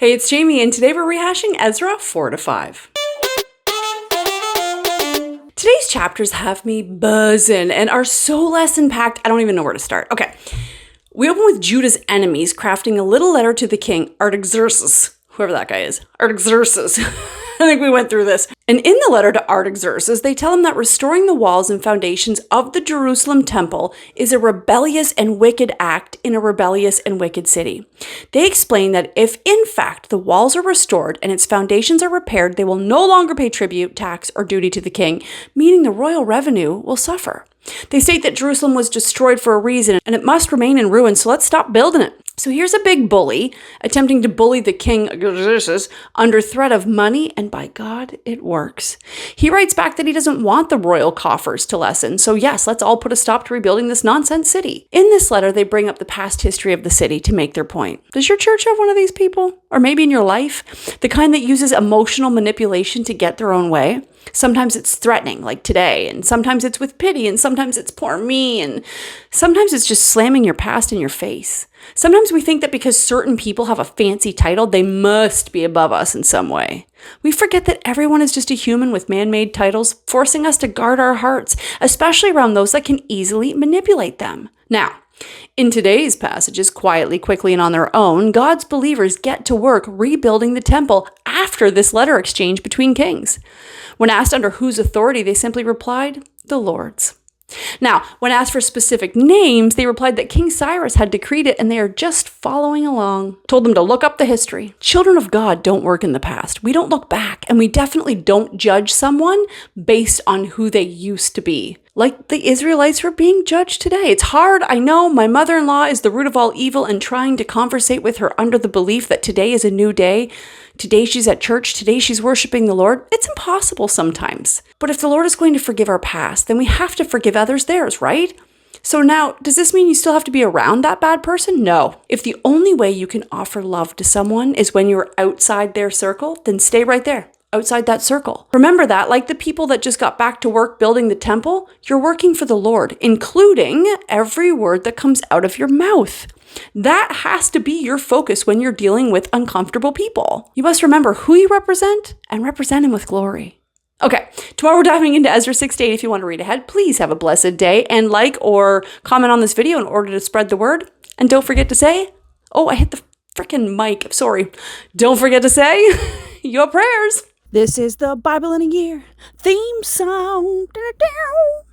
Hey, it's Jamie, and today we're rehashing Ezra 4-5. Today's chapters have me buzzing and are so lesson-packed, I don't even know where to start. Okay, we open with Judah's enemies crafting a little letter to the king, Artaxerxes, whoever that guy is, Artaxerxes. I think we went through this. And in the letter to Artaxerxes, they tell him that restoring the walls and foundations of the Jerusalem temple is a rebellious and wicked act in a rebellious and wicked city. They explain that if, in fact, the walls are restored and its foundations are repaired, they will no longer pay tribute, tax, or duty to the king, meaning the royal revenue will suffer. They state that Jerusalem was destroyed for a reason and it must remain in ruins, so let's stop building it. So here's a big bully attempting to bully the king under threat of money, and by God, it works. He writes back that he doesn't want the royal coffers to lessen, so yes, let's all put a stop to rebuilding this nonsense city. In this letter, they bring up the past history of the city to make their point. Does your church have one of these people? Or maybe in your life? The kind that uses emotional manipulation to get their own way? Sometimes it's threatening, like today, and sometimes it's with pity, and sometimes it's poor me, and sometimes it's just slamming your past in your face. Sometimes we think that because certain people have a fancy title, they must be above us in some way. We forget that everyone is just a human with man-made titles, forcing us to guard our hearts, especially around those that can easily manipulate them. Now, in today's passages, quietly, quickly, and on their own, God's believers get to work rebuilding the temple after this letter exchange between kings. When asked under whose authority, they simply replied, the Lord's. Now, when asked for specific names, they replied that King Cyrus had decreed it and they are just following along. Told them to look up the history. Children of God don't work in the past. We don't look back, and we definitely don't judge someone based on who they used to be. Like the Israelites were being judged today. It's hard, I know. My mother-in-law is the root of all evil, and trying to conversate with her under the belief that today is a new day. Today she's at church. Today she's worshiping the Lord. It's impossible sometimes. But if the Lord is going to forgive our past, then we have to forgive others theirs, right? So now, does this mean you still have to be around that bad person? No. If the only way you can offer love to someone is when you're outside their circle, then stay right there. Outside that circle. Remember that, like the people that just got back to work building the temple, you're working for the Lord, including every word that comes out of your mouth. That has to be your focus when you're dealing with uncomfortable people. You must remember who you represent and represent him with glory. Okay, tomorrow we're diving into Ezra 6-8. If you want to read ahead, please have a blessed day and like or comment on this video in order to spread the word. And don't forget to say, oh, I hit the freaking mic. Sorry. Don't forget to say your prayers. This is the Bible in a Year theme song.